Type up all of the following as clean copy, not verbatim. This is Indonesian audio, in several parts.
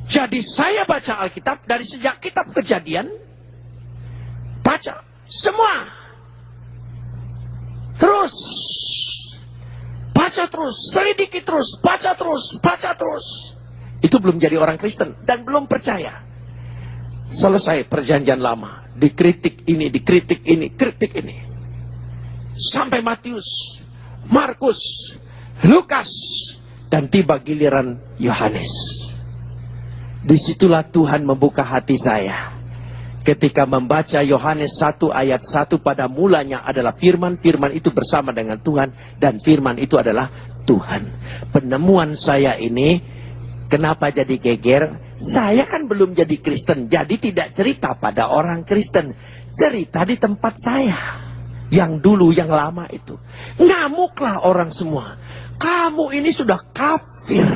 Jadi saya baca Alkitab dari sejak kitab Kejadian, baca semua, terus baca terus, selidiki terus, baca terus, baca terus. Itu belum jadi orang Kristen dan belum percaya. Selesai perjanjian lama, dikritik ini, dikritik ini, kritik ini, sampai Matius, Markus, Lukas, dan tiba giliran Yohanes. Disitulah Tuhan membuka hati saya ketika membaca Yohanes 1 ayat 1, pada mulanya adalah firman, firman itu bersama dengan Tuhan, dan firman itu adalah Tuhan. Penemuan saya ini, kenapa jadi geger? Saya kan belum jadi Kristen, jadi tidak cerita pada orang Kristen, cerita di tempat saya yang dulu, yang lama itu. Ngamuklah orang semua, kamu ini sudah kafir,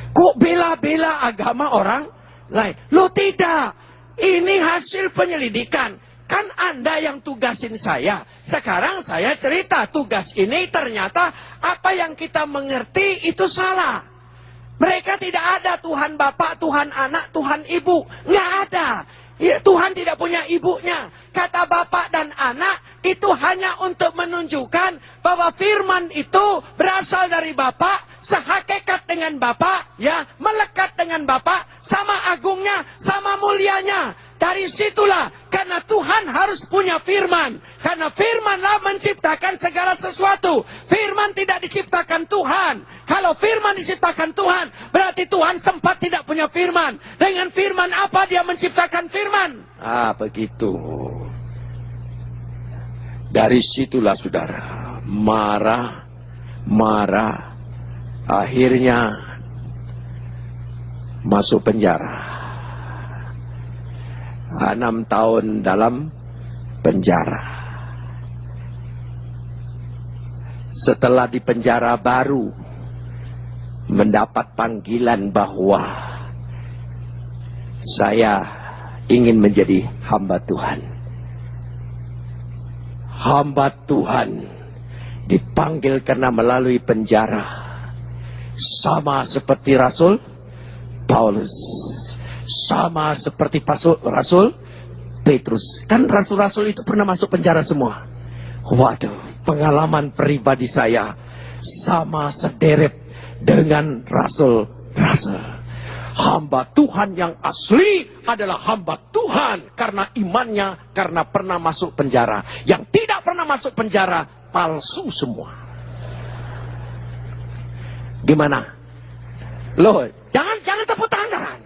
kok bela-bela agama orang lain? Loh tidak, ini hasil penyelidikan. Kan Anda yang tugasin saya. Sekarang saya cerita tugas ini, ternyata apa yang kita mengerti itu salah. Mereka tidak ada Tuhan Bapa, Tuhan Anak, Tuhan Ibu. Nggak ada. Ya, Tuhan tidak punya ibunya. Kata Bapa dan Anak itu hanya untuk menunjukkan bahwa firman itu berasal dari Bapa, sehakikat dengan Bapa, ya, melekat dengan Bapa, sama agungnya, sama mulianya. Dari situlah, karena Tuhan harus punya firman. Karena firmanlah menciptakan segala sesuatu. Firman tidak diciptakan Tuhan. Kalau firman diciptakan Tuhan, berarti Tuhan sempat tidak punya firman. Dengan firman apa dia menciptakan firman? Ah, begitu. Dari situlah saudara, marah, akhirnya masuk penjara. 6 tahun dalam penjara. Setelah di penjara baru mendapat panggilan bahwa saya ingin menjadi hamba Tuhan. Hamba Tuhan dipanggil karena melalui penjara, sama seperti Rasul Paulus, sama seperti Rasul Petrus. Kan rasul-rasul itu pernah masuk penjara semua. Waduh, pengalaman pribadi saya sama sederet dengan rasul-rasul. Hamba Tuhan yang asli adalah hamba Tuhan karena imannya, karena pernah masuk penjara. Yang tidak pernah masuk penjara, palsu semua. Gimana? Loh, jangan tepuk tangan.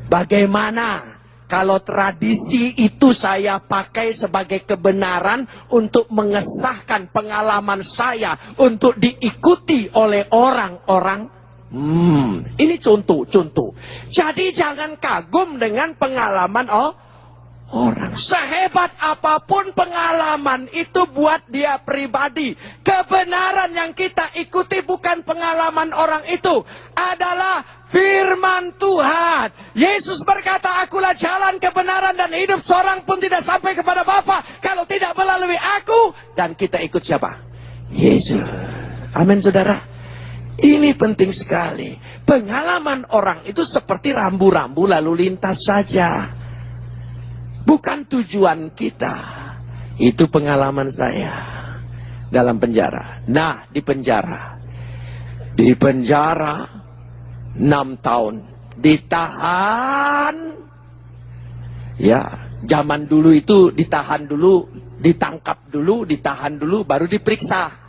Bagaimana kalau tradisi itu saya pakai sebagai kebenaran untuk mengesahkan pengalaman saya untuk diikuti oleh orang-orang? Ini contoh. Jadi jangan kagum dengan pengalaman orang. Sehebat apapun pengalaman itu buat dia pribadi, kebenaran yang kita ikuti bukan pengalaman orang itu, adalah firman Tuhan. Yesus berkata, akulah jalan, kebenaran, dan hidup. Seorang pun tidak sampai kepada Bapa kalau tidak melalui aku. Dan kita ikut siapa? Yesus. Amin, saudara. Ini penting sekali. Pengalaman orang itu seperti rambu-rambu lalu lintas saja, bukan tujuan kita. Itu pengalaman saya dalam penjara. Nah, di penjara 6 tahun ditahan. Ya, zaman dulu itu ditahan dulu, ditangkap dulu, ditahan dulu, baru diperiksa.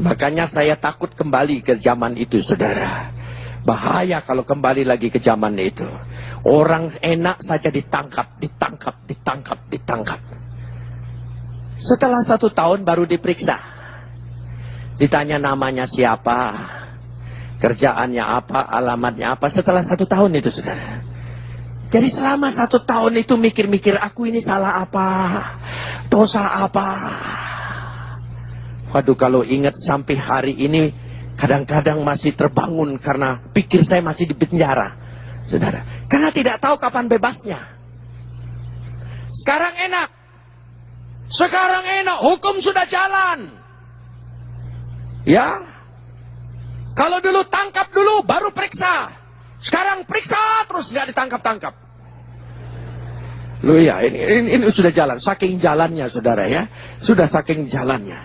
Makanya saya takut kembali ke zaman itu, saudara. Bahaya kalau kembali lagi ke zaman itu. Orang enak saja ditangkap. Setelah 1 tahun baru diperiksa. Ditanya namanya siapa, kerjaannya apa, alamatnya apa. Setelah 1 tahun itu, saudara. Jadi selama 1 tahun itu mikir-mikir, aku ini salah apa, dosa apa. Waduh, kalau ingat sampai hari ini, kadang-kadang masih terbangun karena pikir saya masih di penjara, saudara. Karena tidak tahu kapan bebasnya. Sekarang enak, hukum sudah jalan. Ya, kalau dulu tangkap dulu, baru periksa. Sekarang periksa terus nggak ditangkap-tangkap. Loh ya, ini sudah jalan, saking jalannya saudara ya, sudah saking jalannya.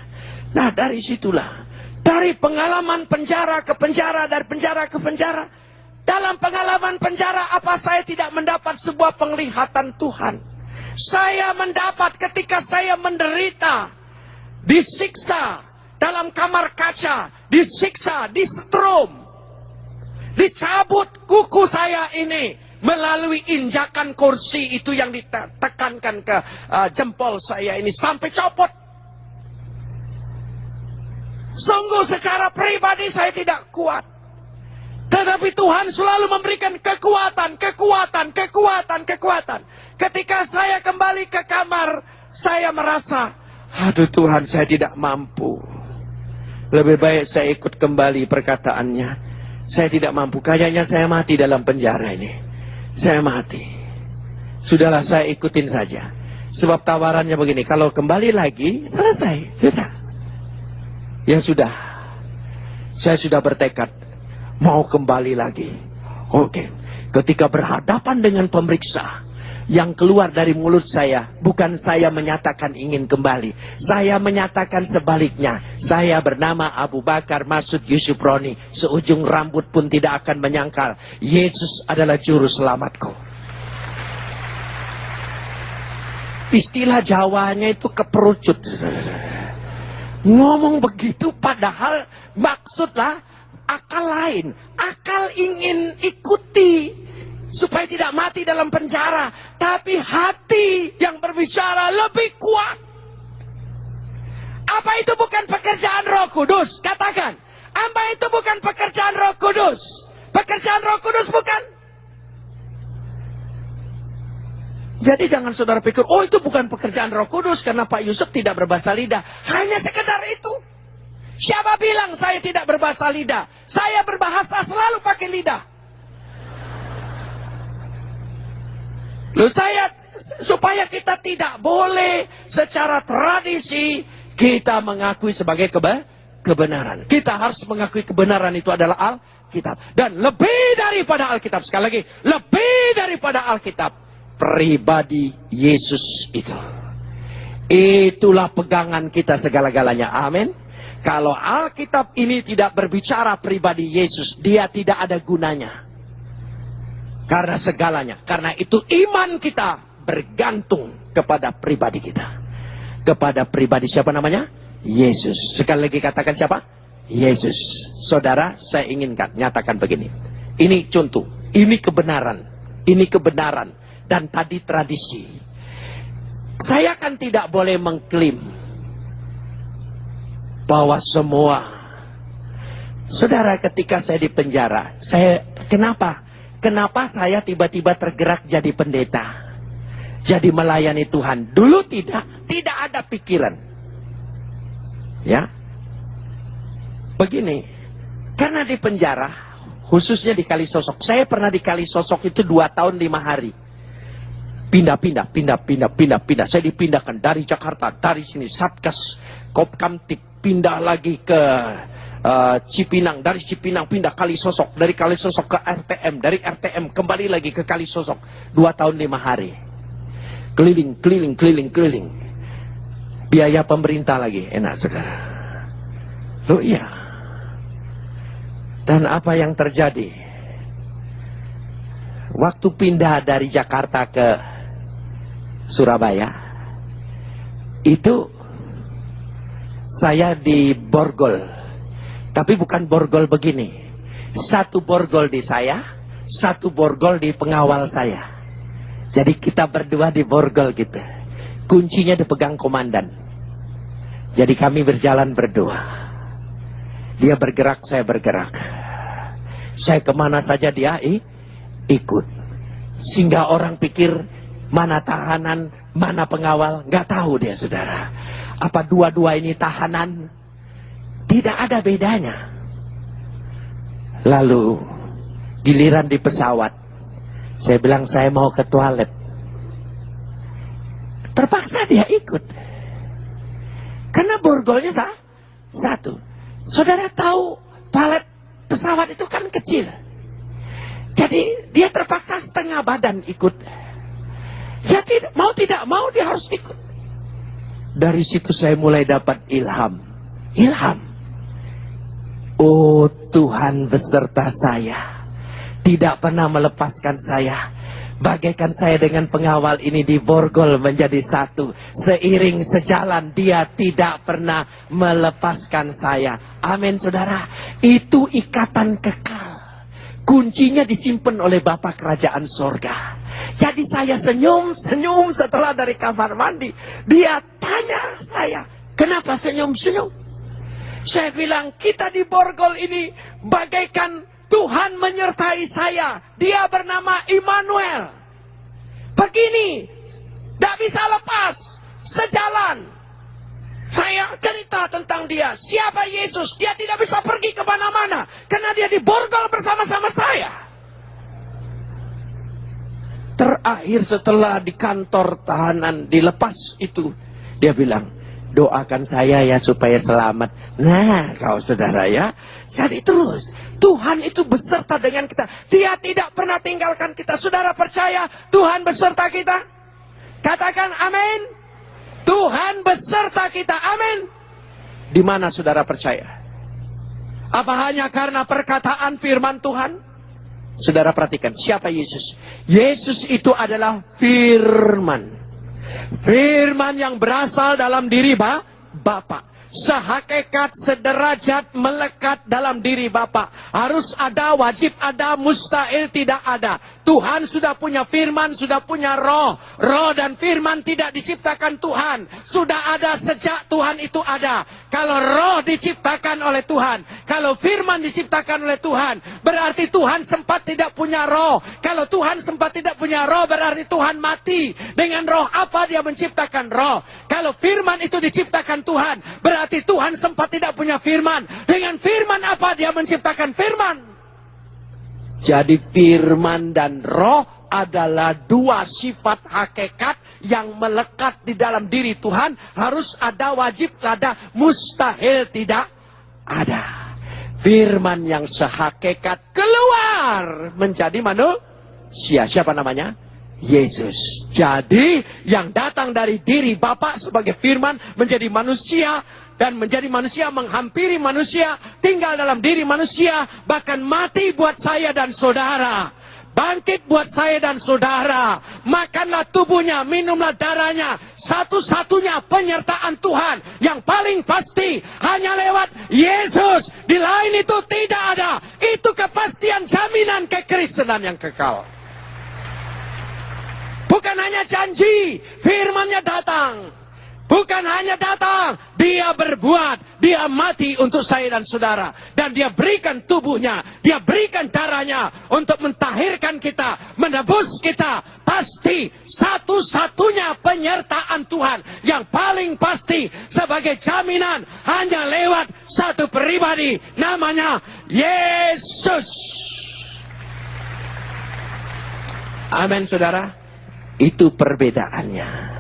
Nah dari situlah, dari pengalaman penjara ke penjara, dari penjara ke penjara. Dalam pengalaman penjara, apa saya tidak mendapat sebuah penglihatan Tuhan? Saya mendapat ketika saya menderita, disiksa dalam kamar kaca, disiksa, disetrum, dicabut kuku saya ini melalui injakan kursi itu yang ditekankan ke jempol saya ini sampai copot. Sungguh secara pribadi saya tidak kuat, tetapi Tuhan selalu memberikan kekuatan. Ketika saya kembali ke kamar, saya merasa, aduh Tuhan, saya tidak mampu. Lebih baik saya ikut kembali perkataannya. Saya tidak mampu, kayaknya saya mati dalam penjara ini. Saya mati. Sudahlah, saya ikutin saja. Sebab tawarannya begini, kalau kembali lagi, selesai. Sudah. Ya sudah. Saya sudah bertekad mau kembali lagi. Oke. Ketika berhadapan dengan pemeriksa, yang keluar dari mulut saya, bukan saya menyatakan ingin kembali. Saya menyatakan sebaliknya. Saya bernama Abu Bakar Masud Yusuf Roni. Seujung rambut pun tidak akan menyangkal. Yesus adalah juru selamatku. Istilah Jawanya itu keperucut. Ngomong begitu padahal maksudlah akal lain. Akal ingin ikuti supaya tidak mati dalam penjara. Tapi hati yang berbicara lebih kuat. Apa itu bukan pekerjaan Roh Kudus? Katakan. Apa itu bukan pekerjaan Roh Kudus? Pekerjaan Roh Kudus bukan? Jadi jangan saudara pikir, oh itu bukan pekerjaan Roh Kudus karena Pak Yusuf tidak berbahasa lidah. Hanya sekedar itu. Siapa bilang saya tidak berbahasa lidah? Saya berbahasa selalu pakai lidah. Loh supaya kita tidak boleh secara tradisi kita mengakui sebagai kebenaran. Kita harus mengakui kebenaran itu adalah Alkitab. Dan lebih daripada Alkitab, sekali lagi, lebih daripada Alkitab, pribadi Yesus itu. Itulah pegangan kita segala-galanya. Amin. Kalau Alkitab ini tidak berbicara pribadi Yesus, dia tidak ada gunanya. Karena segalanya. Karena itu iman kita bergantung kepada pribadi kita. Kepada pribadi siapa namanya? Yesus. Sekali lagi katakan siapa? Yesus. Saudara, saya inginkan nyatakan begini. Ini contoh. Ini kebenaran. Ini kebenaran. Dan tadi tradisi. Saya kan tidak boleh mengklaim bahwa semua. Saudara, ketika saya di penjara, Kenapa saya tiba-tiba tergerak jadi pendeta? Jadi melayani Tuhan. Dulu tidak ada pikiran. Ya. Begini. Karena di penjara, khususnya di Kalisosok. Saya pernah di Kalisosok itu 2 tahun 5 hari. Pindah. Saya dipindahkan dari Jakarta, dari sini Satgas Kopkamtib, pindah lagi ke Cipinang, dari Cipinang pindah Kalisosok, dari Kalisosok ke RTM, dari RTM kembali lagi ke Kalisosok. 2 tahun 5 hari. Keliling. Biaya pemerintah lagi, enak saudara. Loh iya. Dan apa yang terjadi? Waktu pindah dari Jakarta ke Surabaya, itu saya di borgol. Tapi bukan borgol begini. 1 borgol di saya, 1 borgol di pengawal saya. Jadi kita berdua di borgol gitu. Kuncinya dipegang komandan. Jadi kami berjalan berdua. Dia bergerak, saya bergerak. Saya kemana saja dia ikut. Sehingga orang pikir mana tahanan, mana pengawal. Nggak tahu dia saudara. Apa dua-dua ini tahanan? Tidak ada bedanya. Lalu giliran di pesawat, saya bilang saya mau ke toilet. Terpaksa dia ikut. Karena borgolnya 1. Saudara tahu toilet pesawat itu kan kecil. Jadi dia terpaksa setengah badan ikut. Ya tidak mau dia harus ikut. Dari situ saya mulai dapat ilham. Oh, Tuhan beserta saya, tidak pernah melepaskan saya. Bagaikan saya dengan pengawal ini diborgol menjadi satu. Seiring sejalan, dia tidak pernah melepaskan saya. Amin, saudara. Itu ikatan kekal. Kuncinya disimpan oleh Bapa Kerajaan Sorga. Jadi saya senyum setelah dari kamar mandi. Dia tanya saya, kenapa senyum-senyum? Saya bilang, kita diborgol ini bagaikan Tuhan menyertai saya. Dia bernama Immanuel. Begini, tidak bisa lepas, sejalan. Saya cerita tentang dia. Siapa Yesus? Dia tidak bisa pergi kemana-mana, karena dia diborgol bersama-sama saya. Terakhir setelah di kantor tahanan dilepas itu, dia bilang, doakan saya ya supaya selamat. Nah, kau saudara ya. Jadi terus, Tuhan itu beserta dengan kita. Dia tidak pernah tinggalkan kita. Saudara percaya Tuhan beserta kita? Katakan amin. Tuhan beserta kita, amin. Di mana saudara percaya? Apa hanya karena perkataan firman Tuhan? Saudara perhatikan, siapa Yesus? Yesus itu adalah firman. Firman yang berasal dalam diri Bapa. Sehakikat, sederajat, melekat dalam diri Bapa. Harus ada, wajib ada, mustahil tidak ada. Tuhan sudah punya firman, sudah punya roh. Roh dan firman tidak diciptakan Tuhan. Sudah ada sejak Tuhan itu ada. Kalau roh diciptakan oleh Tuhan, kalau firman diciptakan oleh Tuhan, berarti Tuhan sempat tidak punya roh. Kalau Tuhan sempat tidak punya roh, berarti Tuhan mati. Dengan roh apa dia menciptakan roh? Kalau firman itu diciptakan Tuhan, berarti Tuhan sempat tidak punya firman. Dengan firman apa dia menciptakan firman? Jadi firman dan roh adalah dua sifat hakikat yang melekat di dalam diri Tuhan. Harus ada, wajib ada, mustahil tidak ada. Firman yang sehakikat keluar menjadi manusia. Siapa namanya? Yesus. Jadi yang datang dari diri Bapa sebagai firman menjadi manusia, dan menjadi manusia, menghampiri manusia, tinggal dalam diri manusia, bahkan mati buat saya dan saudara, bangkit buat saya dan saudara. Makanlah tubuhnya, minumlah darahnya. Satu-satunya penyertaan Tuhan yang paling pasti hanya lewat Yesus. Di lain itu tidak ada. Itu kepastian jaminan kekristenan yang kekal. Bukan hanya janji, firman-Nya datang. Bukan hanya datang, dia berbuat, dia mati untuk saya dan saudara. Dan dia berikan tubuhnya, dia berikan darahnya untuk mentahirkan kita, menebus kita. Pasti satu-satunya penyertaan Tuhan yang paling pasti sebagai jaminan hanya lewat satu pribadi, namanya Yesus. Amin, saudara. Itu perbedaannya.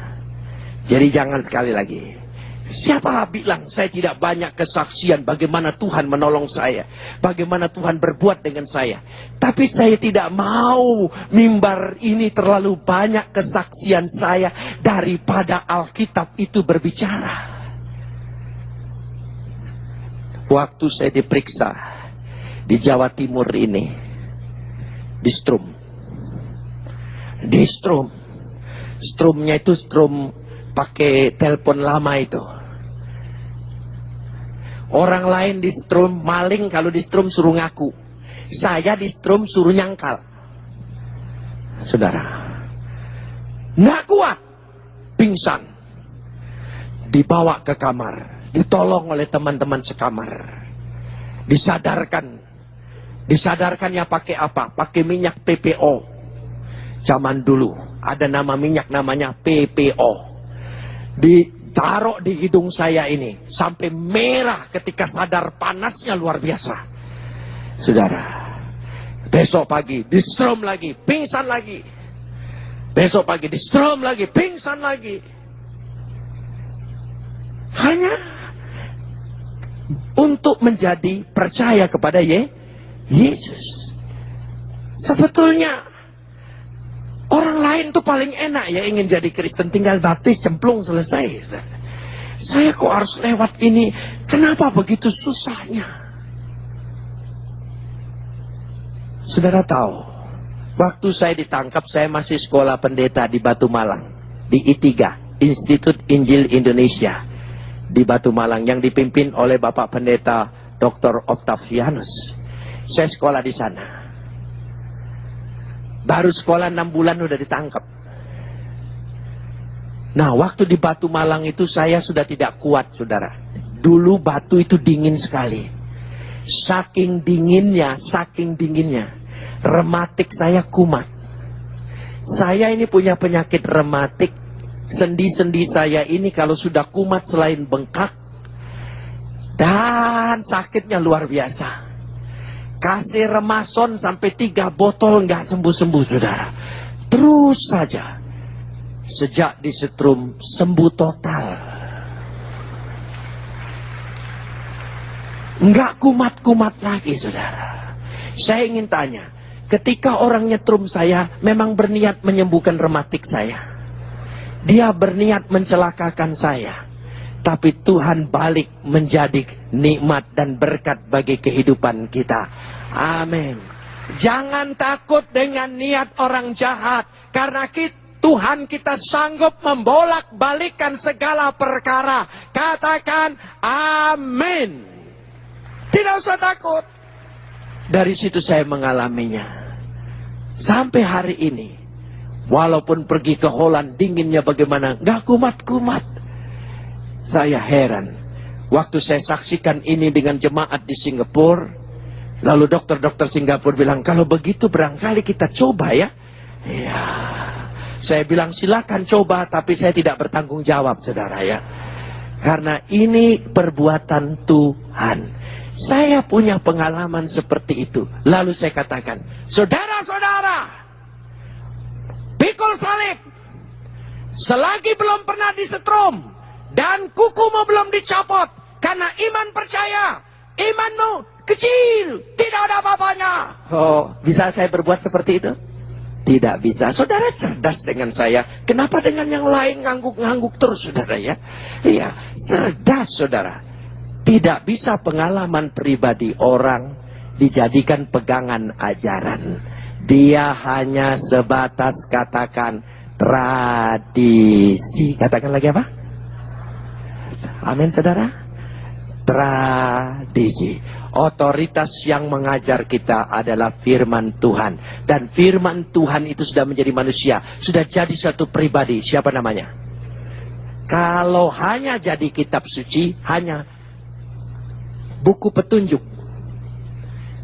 Jadi jangan sekali lagi. Siapa bilang saya tidak banyak kesaksian bagaimana Tuhan menolong saya, bagaimana Tuhan berbuat dengan saya. Tapi saya tidak mau mimbar ini terlalu banyak kesaksian saya daripada Alkitab itu berbicara. Waktu saya diperiksa di Jawa Timur ini, di Strum. Strumnya itu strum pakai telepon lama itu. Orang lain di strum maling, kalau di strum suruh ngaku. Saya di strum suruh nyangkal. Saudara, nggak kuat, pingsan, dibawa ke kamar, ditolong oleh teman-teman sekamar, disadarkannya pakai apa? Pakai minyak PPO. Zaman dulu ada nama minyak namanya PPO. Ditaruh di hidung saya ini sampai merah ketika sadar, panasnya luar biasa. Saudara, besok pagi di strom lagi, pingsan lagi. Besok pagi di strom lagi, pingsan lagi. Hanya untuk menjadi percaya kepada Yesus. Sebetulnya orang lain tuh paling enak ya ingin jadi Kristen, tinggal baptis, cemplung, selesai. Saya kok harus lewat ini? Kenapa begitu susahnya? Saudara tahu, waktu saya ditangkap, saya masih sekolah pendeta di Batu Malang, di I3, Institut Injil Indonesia di Batu Malang, yang dipimpin oleh Bapak Pendeta Dr. Octavianus. Saya sekolah di sana. Baru sekolah 6 bulan udah ditangkap. Nah, waktu di Batu Malang itu saya sudah tidak kuat, saudara. Dulu batu itu dingin sekali. Saking dinginnya, rematik saya kumat. Saya ini punya penyakit rematik. Sendi-sendi saya ini kalau sudah kumat selain bengkak, dan sakitnya luar biasa. Kasih remason sampai 3 botol nggak sembuh-sembuh, saudara. Terus saja. Sejak disetrum sembuh total. Nggak kumat-kumat lagi, saudara. Saya ingin tanya, ketika orang nyetrum saya memang berniat menyembuhkan rematik saya. Dia berniat mencelakakan saya. Tapi Tuhan balik menjadi nikmat dan berkat bagi kehidupan kita. Amin. Jangan takut dengan niat orang jahat. Karena Tuhan kita sanggup membolak-balikan segala perkara. Katakan amin. Tidak usah takut. Dari situ saya mengalaminya. Sampai hari ini. Walaupun pergi ke Holland, dinginnya bagaimana, gak kumat-kumat. Saya heran, waktu saya saksikan ini dengan jemaat di Singapura, lalu dokter-dokter Singapura bilang, kalau begitu barangkali kita coba ya. Ya, saya bilang silakan coba, tapi saya tidak bertanggung jawab, saudara ya. Karena ini perbuatan Tuhan. Saya punya pengalaman seperti itu. Lalu saya katakan, saudara-saudara, pikul salib, selagi belum pernah disetrum, dan kukumu belum dicopot, karena iman percaya, imanmu kecil, tidak ada apa-apanya. Oh, bisa saya berbuat seperti itu? Tidak bisa. Saudara cerdas dengan saya. Kenapa dengan yang lain ngangguk-ngangguk terus, saudara ya? Iya, cerdas, saudara. Tidak bisa pengalaman pribadi orang dijadikan pegangan ajaran. Dia hanya sebatas katakan tradisi. Katakan lagi apa? Amin, saudara. Tradisi. Otoritas yang mengajar kita adalah firman Tuhan. Dan firman Tuhan itu sudah menjadi manusia. Sudah jadi suatu pribadi. Siapa namanya? Kalau hanya jadi kitab suci, hanya buku petunjuk.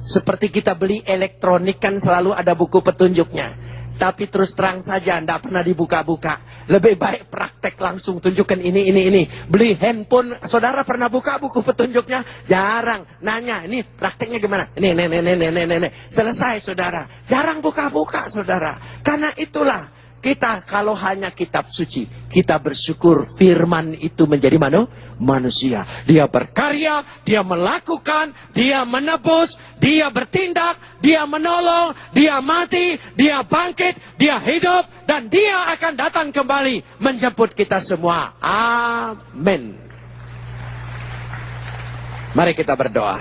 Seperti kita beli elektronik kan selalu ada buku petunjuknya. Tapi terus terang saja, tidak pernah dibuka-buka. Lebih baik praktek langsung, tunjukkan ini. Beli handphone, saudara pernah buka buku petunjuknya? Jarang. Nanya, ini prakteknya gimana? Ini. Selesai, saudara. Jarang buka-buka, saudara. Karena itulah, kita kalau hanya kitab suci, kita bersyukur firman itu menjadi manusia. Dia berkarya, dia melakukan, dia menebus, dia bertindak, dia menolong, dia mati, dia bangkit, dia hidup, dan dia akan datang kembali menjemput kita semua. Amin. Mari kita berdoa.